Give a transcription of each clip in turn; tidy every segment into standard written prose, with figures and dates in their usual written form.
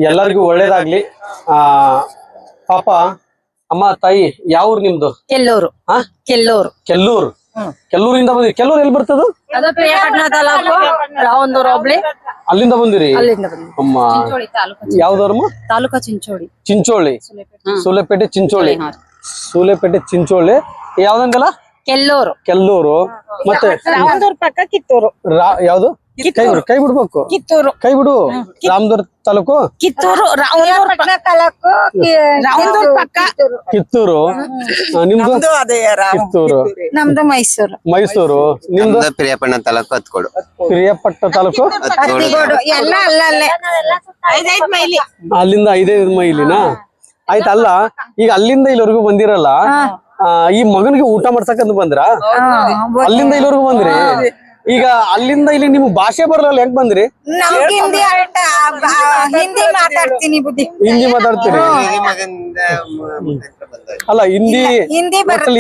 ಎಲ್ಲರಿಗೂ ಒಳ್ಳೇದಾಗ್ಲಿ. ಪಾಪ ಅಮ್ಮ ತಾಯಿ ಯಾವ ಊರು ನಿಮ್ದು? ಕೆಲ್ಲೂರು. ಕೆಲ್ಲೂರು. ಕೆಲ್ಲೂರು. ಕೆಲ್ಲೂರಿಂದ ಬಂದಿರಿ. ಕೆಲ್ಲೂರು ಎಲ್ಲಿ ಬರ್ತದ? ರಾವಂದೂರು ಹೋಬ್ಳಿ. ಅಲ್ಲಿಂದ ಬಂದಿರಿ? ಅಲ್ಲಿಂದ ಬಂದಿರಿ. ಅಮ್ಮ ಯಾವ್ದವ್ರಮ್ಮ? ತಾಲೂಕಾ ಚಿಂಚೋಳಿ. ಚಿಂಚೋಳಿ. ಸೂಲೆಪೇಟೆ ಚಿಂಚೋಳಿ. ಸೂಲೆಪೇಟೆ ಚಿಂಚೋಳಿ. ಯಾವ್ದಂಗಲ್ಲ? ಕೆಲ್ಲೂರು. ಕೆಲ್ಲೂರು. ಮತ್ತೆ ರಾವಂದೂರು ಪಕ್ಕ ಕಿತ್ತೂರು. ಯಾವ್ದು? ಕೈ ಬಿಡ್ಬೇಕು. ಕಿತ್ತೂರು. ಕೈ ಬಿಡು. ರಾಮದುರ್ಗ ತಾಲೂಕು ಕಿತ್ತೂರು. ರಾವಂದೂರು ತಾಲೂಕು. ರಾವಂದೂರು ಪಕ್ಕ ಕಿತ್ತೂರು. ನಿಮ್ದು? ಕಿತ್ತೂರು. ನಮ್ದು ಮೈಸೂರು. ಮೈಸೂರು. ನಿಮ್ದು? ಪ್ರಿಯಪಟ್ಟಣ ತಾಲೂಕು ಹತ್ಕೋಡು. ಪ್ರಿಯಪಟ್ಟಣ ತಾಲೂಕು ಎಲ್ಲ ಅಲ್ಲೇ 5 ಮೈಲಿ. ಅಲ್ಲಿಂದ 5 ಮೈಲಿನಾ? ಆಯ್ತಲ್ಲ, ಈಗ ಅಲ್ಲಿಂದ ಇಲ್ಲಿವರೆಗೂ ಬಂದಿರಲ್ಲ, ಈ ಮಗನಿಗೆ ಊಟ ಮಾಡ್ಸಕಂತ ಬಂದ್ರ? ಅಲ್ಲಿಂದ ಇಲ್ಲಿವರೆಗೂ ಬಂದ್ರಿ. ಈಗ ಅಲ್ಲಿಂದ ಇಲ್ಲಿ ನಿಮ್ಗೆ ಭಾಷೆ ಬರಲ್ಲ, ಹೆಂಗ್ ಬಂದ್ರಿ? ಹಿಂದಿ ಮಾತಾಡ್ತೀನಿ ಬುದ್ಧಿ. ಹಿಂದಿ ಮಾತಾಡ್ತೀರಿ? ಅಲ್ಲ, ಹಿಂದಿ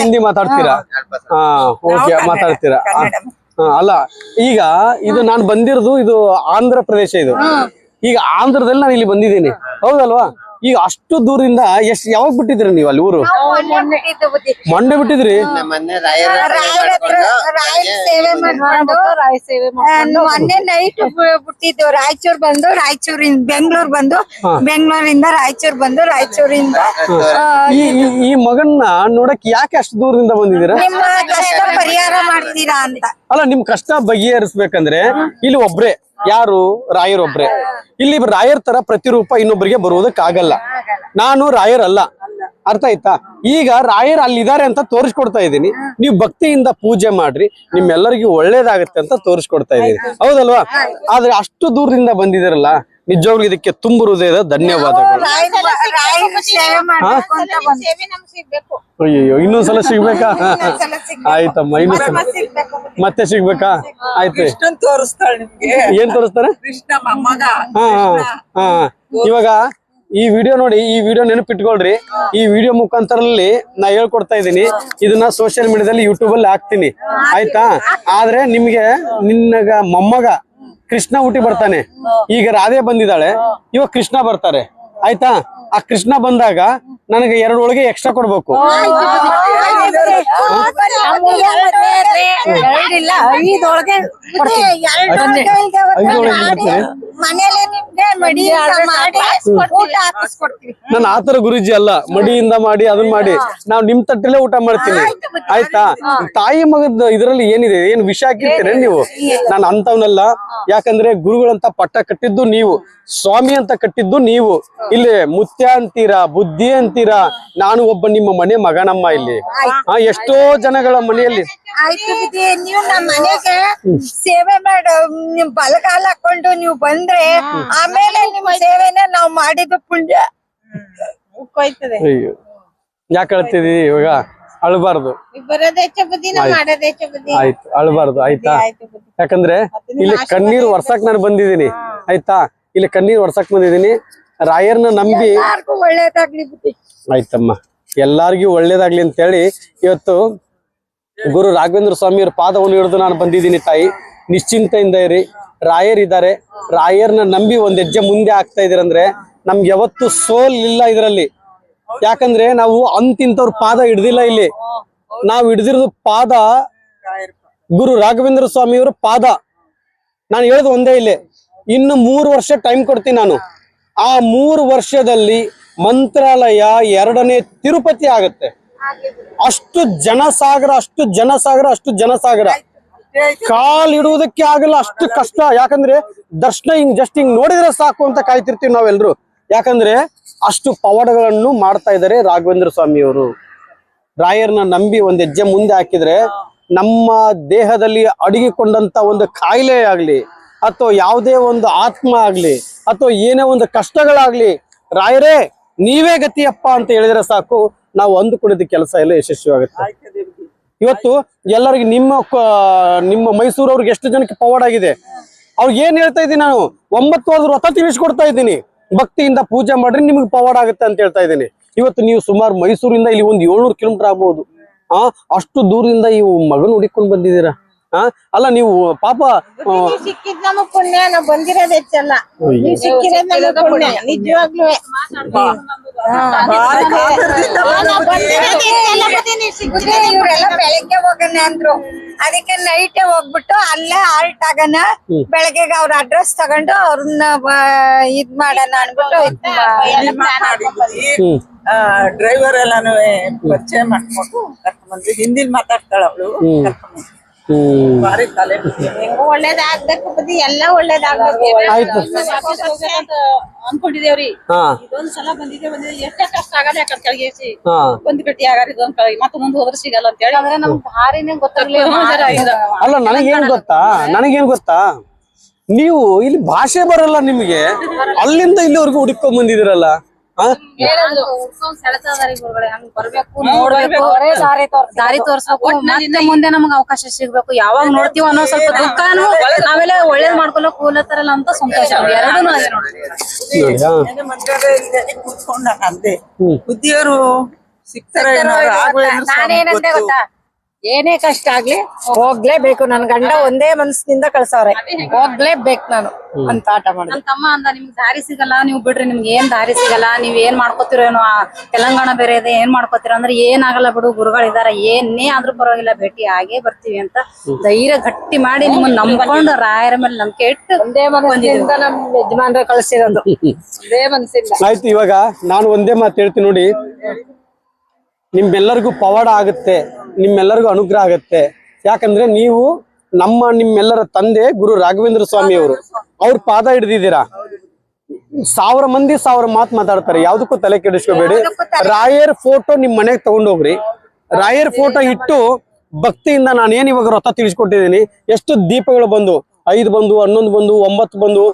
ಹಿಂದಿ ಮಾತಾಡ್ತೀರಾ? ಹಾ, ಓಕೆ, ಮಾತಾಡ್ತೀರಾ? ಅಲ್ಲ, ಈಗ ಇದು ನಾನು ಬಂದಿರೋದು ಇದು ಆಂಧ್ರ ಪ್ರದೇಶ. ಇದು ಈಗ ಆಂಧ್ರದಲ್ಲಿ ನಾನು ಇಲ್ಲಿ ಬಂದಿದ್ದೀನಿ, ಹೌದಲ್ವಾ? ಈಗ ಅಷ್ಟು ದೂರದಿಂದ ಯಾವಾಗ ಬಿಟ್ಟಿದ್ರಿ ನೀವು ಅಲ್ಲಿ ಊರು? ಮೊನ್ನೆ ಬಿಟ್ಟಿದ್ರಿ? ಮೊನ್ನೆ ನೈಟ್ ಬಿಟ್ಟಿದ್ದು. ರಾಯಚೂರ್ ಬಂದು, ರಾಯಚೂರಿಂದ ಬೆಂಗಳೂರು ಬಂದು, ಬೆಂಗಳೂರಿಂದ ರಾಯಚೂರ್ ಬಂದು, ರಾಯಚೂರಿಂದ ಈ ಮಗನ್ನ ನೋಡಕ್ ಯಾಕೆ ಅಷ್ಟು ದೂರದಿಂದ ಬಂದಿದ್ದೀರಾ? ನಿಮ್ಮ ಕಷ್ಟ ಪರಿಹಾರ ಮಾಡ್ತೀರಾ ಅಂತ. ಅಲ್ಲ, ನಿಮ್ ಕಷ್ಟ ಬಗೆಹರಿಸ್ಬೇಕಂದ್ರೆ ಇಲ್ಲಿ ಒಬ್ರೆ, ಯಾರು? ರಾಯರ್ ಒಬ್ರೆ. ಇಲ್ಲಿ ರಾಯರ್ ತರ ಪ್ರತಿರೂಪ ಇನ್ನೊಬ್ಬರಿಗೆ ಬರುವುದಕ್ಕಾಗಲ್ಲ. ನಾನು ರಾಯರ್ ಅಲ್ಲ, ಅರ್ಥ ಆಯ್ತಾ? ಈಗ ರಾಯರ್ ಅಲ್ಲಿದ್ದಾರೆ ಅಂತ ತೋರಿಸ್ಕೊಡ್ತಾ ಇದ್ದೀನಿ. ನೀವು ಭಕ್ತಿಯಿಂದ ಪೂಜೆ ಮಾಡ್ರಿ, ನಿಮ್ಮೆಲ್ಲರಿಗೂ ಒಳ್ಳೇದಾಗತ್ತೆ ಅಂತ ತೋರಿಸ್ಕೊಡ್ತಾ ಇದ್ದೀನಿ, ಹೌದಲ್ವಾ? ಆದ್ರೆ ಅಷ್ಟು ದೂರದಿಂದ ಬಂದಿದ್ದೀರಲ್ಲ, ನಿಜವಾಗ್ಲೂ ಇದಕ್ಕೆ ತುಂಬ ಹೃದಯದ ಧನ್ಯವಾದಗಳು. ಅಯ್ಯೋ, ಇನ್ನೊಂದ್ಸಲ ಸಿಗ್ಬೇಕಾ? ಆಯ್ತಮ್ಮ, ಇನ್ನೊಂದ್ಸಲ ಮತ್ತೆ ಸಿಗ್ಬೇಕಾ? ಆಯ್ತು. ಏನ್ ತೋರಿಸ್ತಾರೆ? ಹಾ, ಇವಾಗ ಈ ವಿಡಿಯೋ ನೋಡಿ, ಈ ವಿಡಿಯೋ ನೆನಪಿಟ್ಕೊಳ್ರಿ. ಈ ವಿಡಿಯೋ ಮುಖಾಂತರಲ್ಲಿ ನಾ ಹೇಳ್ಕೊಡ್ತಾ ಇದ್ದೀನಿ. ಇದನ್ನ ಸೋಷಿಯಲ್ ಮೀಡಿಯಾದಲ್ಲಿ ಯೂಟ್ಯೂಬ್ ಅಲ್ಲಿ ಹಾಕ್ತೀನಿ, ಆಯ್ತಾ? ಆದ್ರೆ ನಿಮ್ಗೆ ನಿನ್ನಗ ಮೊಮ್ಮಗ ಕೃಷ್ಣ ಹುಟ್ಟಿ ಬರ್ತಾನೆ. ಈಗ ರಾಧೆ ಬಂದಿದ್ದಾಳೆ, ಇವಾಗ ಕೃಷ್ಣ ಬರ್ತಾರೆ, ಆಯ್ತಾ? ಆ ಕೃಷ್ಣ ಬಂದಾಗ ನನಗೆ 2 ಹೋಳಿಗೆ ಎಕ್ಸ್ಟ್ರಾ ಕೊಡ್ಬೇಕು. ನಾನು ಆತರ ಗುರುಜಿ ಅಲ್ಲ, ಮಡಿಯಿಂದ ಮಾಡಿ ಅದನ್ನ ಮಾಡಿ ನಾವ್ ನಿಮ್ ತಟ್ಟಲ್ಲೇ ಊಟ ಮಾಡ್ತೀನಿ, ಆಯ್ತಾ? ತಾಯಿ ಮಗದ ಇದ್ರಲ್ಲಿ ಏನಿದೆ? ಏನ್ ವಿಷ ಹಾಕಿರ್ತೀರ ನೀವು? ನಾನು ಅಂತವನಲ್ಲ. ಯಾಕಂದ್ರೆ ಗುರುಗಳಂತ ಪಟ್ಟ ಕಟ್ಟಿದ್ದು ನೀವು, ಸ್ವಾಮಿ ಅಂತ ಕಟ್ಟಿದ್ದು ನೀವು. ಇಲ್ಲಿ ಮುತ್ಯ ಅಂತೀರಾ, ಬುದ್ಧಿ ಅಂತೀರಾ. ನಾನು ಒಬ್ಬ ನಿಮ್ಮ ಮನೆ ಮಗನಮ್ಮ. ಇಲ್ಲಿ ಎಷ್ಟೋ ಜನಗಳ ಮನೆಯಲ್ಲಿ ನೀವು ನಮ್ಮ ಮನೆಗೆ ಸೇವೆ ಮಾಡ, ನಿಮ್ ಬಲಗಾಲ ಹಾಕೊಂಡು ನೀವು ಬಂದ್ರೆ ಆಮೇಲೆ ನಿಮ್ಮ ಸೇವೆನ ನಾವು ಮಾಡಿದ ಪುಣ್ಯ ಹೋಯ್ತದೆ. ಅಯ್ಯೋ, ಯಾಕೆ ಹೇಳ್ತಿದೀವಿ? ಇವಾಗ ಅಳಬಾರ್ದು, ಆಯ್ತು, ಅಳಬಾರ್ದು, ಆಯ್ತಾ? ಯಾಕಂದ್ರೆ ಇಲ್ಲಿ ಕಣ್ಣೀರು ವರ್ಷಕ್ ನಾನು ಬಂದಿದ್ದೀನಿ, ಆಯ್ತಾ? ಇಲ್ಲಿ ಕಣ್ಣೀರು ವರ್ಷಕ್ ಬಂದಿದ್ದೀನಿ. ರಾಯರ್ನ ನಂಬಿ ಒಳ್ಳೇದಾಗ್ಲಿ ಬುದ್ಧಿ. ಆಯ್ತಮ್ಮ, ಎಲ್ಲಾರ್ಗೂ ಒಳ್ಳೇದಾಗ್ಲಿ ಅಂತ ಹೇಳಿ ಇವತ್ತು ಗುರು ರಾಘವೇಂದ್ರ ಸ್ವಾಮಿಯವ್ರ ಪಾದವನ್ನು ಹಿಡಿದು ನಾನು ಬಂದಿದ್ದೀನಿ. ತಾಯಿ, ನಿಶ್ಚಿಂತೆಯಿಂದ ಇರಿ. ರಾಯರ್ ಇದ್ದಾರೆ, ರಾಯರ್ನ ನಂಬಿ ಒಂದ್ ಹೆಜ್ಜೆ ಮುಂದೆ ಆಗ್ತಾ ಇದೀರಂದ್ರೆ ನಮ್ಗೆ ಯಾವತ್ತು ಸೋಲ್ ಇಲ್ಲ ಇದರಲ್ಲಿ. ಯಾಕಂದ್ರೆ ನಾವು ಅಂತಿಂತವ್ರ ಪಾದ ಹಿಡ್ದಿಲ್ಲ. ಇಲ್ಲಿ ನಾವು ಹಿಡ್ದಿರೋದು ಪಾದ ಗುರು ರಾಘವೇಂದ್ರ ಸ್ವಾಮಿಯವ್ರ ಪಾದ. ನಾನು ಹೇಳೋದು ಒಂದೇ, ಇಲ್ಲಿ ಇನ್ನು 3 ವರ್ಷ ಟೈಮ್ ಕೊಡ್ತೀನಿ ನಾನು. ಆ 3 ವರ್ಷದಲ್ಲಿ ಮಂತ್ರಾಲಯ 2ನೇ ತಿರುಪತಿ ಆಗತ್ತೆ. ಅಷ್ಟು ಜನಸಾಗರ, ಅಷ್ಟು ಜನಸಾಗರ, ಅಷ್ಟು ಜನಸಾಗರ. ಕಾಲ್ ಇಡುವುದಕ್ಕೆ ಆಗಲ್ಲ, ಅಷ್ಟು ಕಷ್ಟ. ಯಾಕಂದ್ರೆ ದರ್ಶನ ಹಿಂಗ್ ನೋಡಿದ್ರೆ ಸಾಕು ಅಂತ ಕಾಯ್ತಿರ್ತೀವಿ ನಾವೆಲ್ರು. ಯಾಕಂದ್ರೆ ಅಷ್ಟು ಪವಾಡಗಳನ್ನು ಮಾಡ್ತಾ ಇದ್ದಾರೆ ರಾಘವೇಂದ್ರ ಸ್ವಾಮಿಯವರು. ರಾಯರ್ನ ನಂಬಿ ಒಂದ್ ಹೆಜ್ಜೆ ಮುಂದೆ ಹಾಕಿದ್ರೆ ನಮ್ಮ ದೇಹದಲ್ಲಿ ಅಡಗಿಕೊಂಡಂತ ಒಂದು ಕಾಯಿಲೆ ಆಗ್ಲಿ, ಅಥವಾ ಯಾವುದೇ ಒಂದು ಆತ್ಮ ಆಗ್ಲಿ, ಅಥವಾ ಏನೇ ಒಂದು ಕಷ್ಟಗಳಾಗ್ಲಿ, ರಾಯರೇ ನೀವೇ ಗತಿಯಪ್ಪ ಅಂತ ಹೇಳಿದ್ರೆ ಸಾಕು, ನಾವು ಅಂದುಕೊಂಡಿದ್ದ ಕೆಲಸ ಎಲ್ಲ ಯಶಸ್ವಿಯಾಗುತ್ತೆ. ಇವತ್ತು ಎಲ್ಲರಿಗೆ ನಿಮ್ಮ ಮೈಸೂರವ್ರಿಗೆ ಎಷ್ಟು ಜನಕ್ಕೆ ಪವಾಡ ಆಗಿದೆ ಅವ್ರಿಗೆ ಏನ್ ಹೇಳ್ತಾ ಇದ್ದೀನಿ ನಾನು? 9 ವರ್ಷ ವ್ರತ ತಿಳಿಸ್ಕೊಡ್ತಾ ಇದ್ದೀನಿ. ಭಕ್ತಿಯಿಂದ ಪೂಜೆ ಮಾಡ್ರಿ, ನಿಮ್ಗೆ ಪವಾಡ ಆಗುತ್ತೆ ಅಂತ ಹೇಳ್ತಾ ಇದ್ದೀನಿ. ಇವತ್ತು ನೀವು ಸುಮಾರು ಮೈಸೂರಿಂದ ಇಲ್ಲಿ ಒಂದು 700 ಕಿಲೋಮೀಟರ್ ಆಗ್ಬಹುದು. ಅಷ್ಟು ದೂರದಿಂದ ಈ ಮಗನ ಹುಡುಕೊಂಡು ಬಂದಿದ್ದೀರಾ. ಅಲ್ಲ ನೀವು ಪಾಪ ನೀವ್ ಸಿಕ್ಕಿದ್ ನಮಗ್ ಪುಣ್ಯ ನಾವ್ ಬಂದಿರೋದ್ ಹೆಚ್ಚಲ್ಲ ನೀವ್ ಸಿಕ್ಕಿರೋದ್ ನಮಗ್ ಪುಣ್ಯ ನಿಜವಾಗ್ಲೂ ಇವ್ರೆಲ್ಲ ಬೆಳಗ್ಗೆ ಹೋಗೋಣ ಅಂದ್ರು ಅದಕ್ಕೆ ನೈಟೇ ಹೋಗ್ಬಿಟ್ಟು ಅಲ್ಲೇ ಆಲ್ಟ್ ಆಗೋಣ ಬೆಳಗ್ಗೆ ಅವ್ರ ಅಡ್ರೆಸ್ ತಗೊಂಡು ಅವ್ರನ್ನ ಇದ್ ಮಾಡೋಣ ಅನ್ಬಿಟ್ಟು ಡ್ರೈವರ್ ಎಲ್ಲಾನು ಪರಿಚಯ ಮಾಡ್ಕೊಂಡು ಕರ್ಕೊಂಡ್ ಬಂದ್ವಿ ಹಿಂದಿಲ್ ಮಾತಾಡ್ತಾಳ ಅವಳು ಬಾರಿ ತಲೆ ಒಳ್ಳೇದಾಗ್ಬೇಕು ಬುದ್ಧಿ ಎಲ್ಲ ಒಳ್ಳೇದಾಗ್ಬೇಕು ಆಯ್ತು ಅನ್ಕೊಂಡಿದೇವ್ರಿ ಹಾ ಇದೊಂದ್ ಸಲ ಬಂದಿದೆ ಎಷ್ಟೇ ಕಷ್ಟ ಆಗಲ್ಲ ಯಾಕಂತ ಕೆಳಗೇಸಿ ಹಾ ಒಂದ್ ಗಟ್ಟಿ ಆಗಾರ ಇದೊಂದ್ ಮತ್ತೆ ಮುಂದೆ ಹೋದ್ರೆ ಸಿಗಲ್ಲ ಅಂತ ಹೇಳಿ ಅಂದ್ರೆ ನಮ್ಗೆ ದಾರಿನೇ ಗೊತ್ತಾಗ್ಲಿಲ್ಲ ಅಲ್ಲ ನನಗೇನ್ ಗೊತ್ತಾ ನೀವು ಇಲ್ಲಿ ಭಾಷೆ ಬರಲ್ಲ ನಿಮ್ಗೆ ಅಲ್ಲಿಂದ ಇಲ್ಲಿವರೆಗೂ ಹುಡುಕೊಂಡ್ ಬಂದಿದಿರಲ್ಲ ಬರ್ಬೇಕು ನೋಡ್ಬೇಕು ದಾರಿ ತೋರ್ಸ್ಬೇಕು ಮತ್ತೆ ಮುಂದೆ ನಮ್ಗೆ ಅವಕಾಶ ಸಿಗ್ಬೇಕು ಯಾವಾಗ ನೋಡ್ತೀವಿ ಅನ್ನೋ ಸ್ವಲ್ಪ ದುಃಖನು ಆಮೇಲೆ ಒಳ್ಳೇದ್ ಮಾಡ್ಕೊಳಕ್ ಕೂಲತ್ತಾರಲ್ಲ ಅಂತ ಸಂತೋಷ ಎರಡೂ ಅದೇ ನೋಡಿ ಕುತ್ಕೊಂಡ ಅಂದೆ ಬುದ್ಧಿಯವರು ಸಿಗ್ತಾರೆ ನಾನೇನಂದೆ ಗೊತ್ತಾ ಏನೇ ಕಷ್ಟ ಆಗ್ಲಿ ಹೋಗ್ಲೇಬೇಕು ನನ್ ಗಂಡ ಒಂದೇ ಮನಸ್ಸಿನಿಂದ ಕಳ್ಸವ್ರೆ ಹೋಗ್ಲೇಬೇಕು ನಾನು ಅಂತ ಆಟ ಮಾಡಿ ನನ್ ತಮ್ಮ ಅಂದ ನಿಮ್ಗೆ ದಾರಿ ಸಿಗಲ್ಲ ನೀವು ಬಿಡ್ರಿ ನಿಮ್ಗೆ ಏನ್ ದಾರಿ ಸಿಗಲ್ಲ ನೀವ್ ಏನ್ ಮಾಡ್ಕೋತಿರೋ ಏನೋ ತೆಲಂಗಾಣ ಬೇರೆ ಇದೆ ಏನ್ ಮಾಡ್ಕೋತೀರ ಅಂದ್ರೆ ಏನಾಗಲ್ಲ ಬಿಡು ಗುರುಗಳಿದಾರ ಏನೇ ಆದ್ರೂ ಪರವಾಗಿಲ್ಲ ಭೇಟಿ ಆಗೇ ಬರ್ತೀವಿ ಅಂತ ಧೈರ್ಯ ಗಟ್ಟಿ ಮಾಡಿ ನಿಮ್ಮನ್ನ ನಂಬ್ಕೊಂಡು ರಾಯರ ಮೇಲೆ ನಂಬಿಕೆ ಇಟ್ಟು ಒಂದೇ ಮನಸ್ಸಿನಿಂದ ನಮ್ ಯಜಮಾನ್ರೆ ಕಳ್ಸಿರೋದು ಒಂದೇ ಮನಸ್ಸಿಂದ ಆಯ್ತು ಇವಾಗ ನಾನು ಒಂದೇ ಮಾತು ಹೇಳ್ತೀನಿ ನೋಡಿ ನಿಮ್ಮೆಲ್ಲರಿಗೂ ಪವಾಡ ಆಗುತ್ತೆ ನಿಮ್ಮೆಲ್ಲರಿಗೂ ಅನುಗ್ರಹ ಆಗುತ್ತೆ ಯಾಕಂದ್ರೆ ನೀವು ನಿಮ್ಮೆಲ್ಲರ ತಂದೆ ಗುರು ರಾಘವೇಂದ್ರ ಸ್ವಾಮಿ ಅವರು ಅವ್ರ ಪಾದ ಹಿಡಿದಿದ್ದೀರಾ 1000 ಮಂದಿ 1000 ಮಾತು ಮಾತಾಡ್ತಾರೆ ಯಾವ್ದಕ್ಕೂ ತಲೆ ಕೆಡಿಸ್ಕೋಬೇಡಿ ರಾಯರ್ ಫೋಟೋ ನಿಮ್ ಮನೆಗೆ ತಗೊಂಡೋಗ್ರಿ ರಾಯರ್ ಫೋಟೋ ಇಟ್ಟು ಭಕ್ತಿಯಿಂದ ನಾನು ಏನ್ ಇವಾಗ ವ್ರತ ತಿಳಿಸ್ಕೊಟ್ಟಿದ್ದೀನಿ ಎಷ್ಟು ದೀಪಗಳು ಬಂದು 5 ಬಂದು 11 ಬಂದು 9 ಬಂದು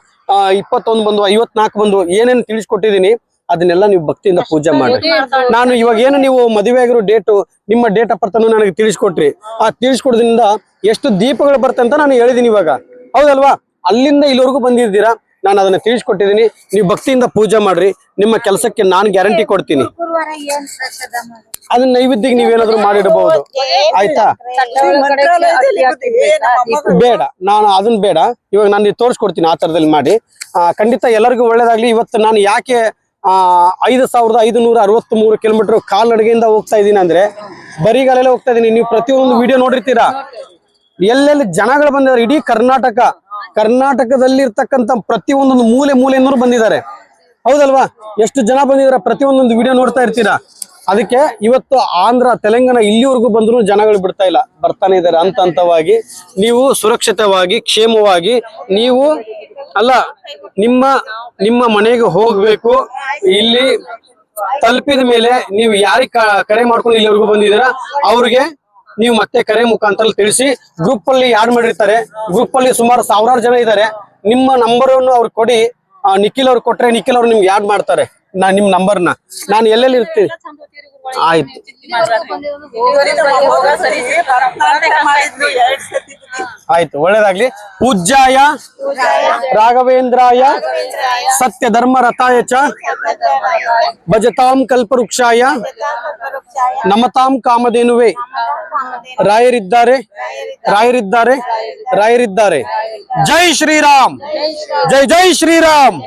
21 ಬಂದು 54 ಬಂದು ಏನೇನು ತಿಳಿಸ್ಕೊಟ್ಟಿದ್ದೀನಿ ಅದನ್ನೆಲ್ಲ ನೀವು ಭಕ್ತಿಯಿಂದ ಪೂಜೆ ಮಾಡಿ ನಾನು ಇವಾಗ ಏನು ನೀವು ಮದುವೆ ಆಗಿರೋ ಡೇಟು ನಿಮ್ಮ ಡೇಟ್ ಆಫ್ ಬರ್ತನ್ನು ನನಗೆ ತಿಳಿಸ್ಕೊಟ್ರಿ ಆ ತಿಳಿಸ್ಕೊಡೋದ್ರಿಂದ ಎಷ್ಟು ದೀಪಗಳು ಬರುತ್ತೆ ಅಂತ ನಾನು ಹೇಳಿದೀನಿ ಇವಾಗ ಹೌದಲ್ವಾ ಅಲ್ಲಿಂದ ಇಲ್ಲಿವರೆಗೂ ಬಂದಿದ್ದೀರಾ ನಾನು ಅದನ್ನ ತಿಳಿಸ್ಕೊಟ್ಟಿದ್ದೀನಿ ನೀವು ಭಕ್ತಿಯಿಂದ ಪೂಜೆ ಮಾಡ್ರಿ ನಿಮ್ಮ ಕೆಲಸಕ್ಕೆ ನಾನು ಗ್ಯಾರಂಟಿ ಕೊಡ್ತೀನಿ ಅದನ್ನ ನೈವೇದ್ಯಕ್ಕೆ ನೀವೇನಾದ್ರೂ ಮಾಡಿಡಬಹುದು ಆಯ್ತಾ ಬೇಡ ನಾನು ಅದನ್ನ ಬೇಡ ಇವಾಗ ನಾನು ತೋರಿಸ್ಕೊಡ್ತೀನಿ ಆ ತರದಲ್ಲಿ ಮಾಡಿ ಖಂಡಿತ ಎಲ್ಲರಿಗೂ ಒಳ್ಳೇದಾಗ್ಲಿ ಇವತ್ತು ನಾನು ಯಾಕೆ 5563 ಕಿಲೋಮೀಟರ್ ಕಾಲ್ನಡಿಗೆಯಿಂದ ಹೋಗ್ತಾ ಇದ್ದೀನಿ ಅಂದ್ರೆ ಬರಿಗಾಲೆಲ್ಲ ಹೋಗ್ತಾ ಇದೀನಿ ನೀವು ಪ್ರತಿಯೊಂದು ವಿಡಿಯೋ ನೋಡಿರ್ತೀರಾ ಎಲ್ಲೆಲ್ಲಿ ಜನಗಳು ಬಂದಿದ್ದಾರೆ ಇಡೀ ಕರ್ನಾಟಕದಲ್ಲಿ ಇರ್ತಕ್ಕಂಥ ಪ್ರತಿಯೊಂದೊಂದು ಮೂಲೆಯಿಂದಲೂ ಬಂದಿದ್ದಾರೆ ಹೌದಲ್ವಾ ಎಷ್ಟು ಜನ ಬಂದಿದ್ದಾರೆ ಪ್ರತಿಯೊಂದೊಂದು ವಿಡಿಯೋ ನೋಡ್ತಾ ಇರ್ತೀರಾ ಅದಕ್ಕೆ ಇವತ್ತು ಆಂಧ್ರ ತೆಲಂಗಾಣ ಇಲ್ಲಿವರೆಗೂ ಬಂದ್ರು ಜನಗಳು ಬಿಡ್ತಾ ಇಲ್ಲ ಬರ್ತಾನೆ ಇದ್ದಾರೆ ಹಂತವಾಗಿ ನೀವು ಸುರಕ್ಷಿತವಾಗಿ ಕ್ಷೇಮವಾಗಿ ನೀವು ಅಲ್ಲ ನಿಮ್ಮ ಮನೆಗೆ ಹೋಗ್ಬೇಕು ಇಲ್ಲಿ ತಲುಪಿದ ಮೇಲೆ ನೀವು ಯಾರಿಗೆ ಕರೆ ಮಾಡ್ಕೊಂಡು ಇಲ್ಲಿವರೆಗೂ ಬಂದಿದ್ದೀರಾ ಅವ್ರಿಗೆ ನೀವು ಮತ್ತೆ ಕರೆ ಮುಖಾಂತರ ತಿಳಿಸಿ ಗ್ರೂಪ್ ಅಲ್ಲಿ ಯಾಡ್ ಮಾಡಿರ್ತಾರೆ ಗ್ರೂಪ್ ಅಲ್ಲಿ ಸುಮಾರು 1000 ಜನ ಇದ್ದಾರೆ ನಿಮ್ಮ ನಂಬರ್ ಅನ್ನು ಅವ್ರಿಗೆ ಕೊಡಿ ನಿಖಿಲ್ ಅವ್ರು ಕೊಟ್ರೆ ನಿಖಿಲ್ ಅವ್ರು ನಿಮ್ಗೆ ಯಾಡ್ ಮಾಡ್ತಾರೆ ನಿಮ್ ನಂಬರ್ನ ನಾನು ಎಲ್ಲೆಲ್ಲಿ ಇರ್ತೀನಿ ಆಯ್ತು ಆಯ್ತು ಒಳ್ಳೇದಾಗ್ಲಿ ಪೂಜ್ಯಾಯ ರಾಘವೇಂದ್ರಾಯ ಸತ್ಯ ಧರ್ಮ ರಥಾಯ ಚ ಭಜತಾಂ ಕಲ್ಪವೃಕ್ಷಾಯ ನಮತಾಂ ಕಾಮಧೇನುವೆ ರಾಯರಿದ್ದಾರೆ ಜೈ ಶ್ರೀರಾಮ್ ಜೈ ಶ್ರೀರಾಮ್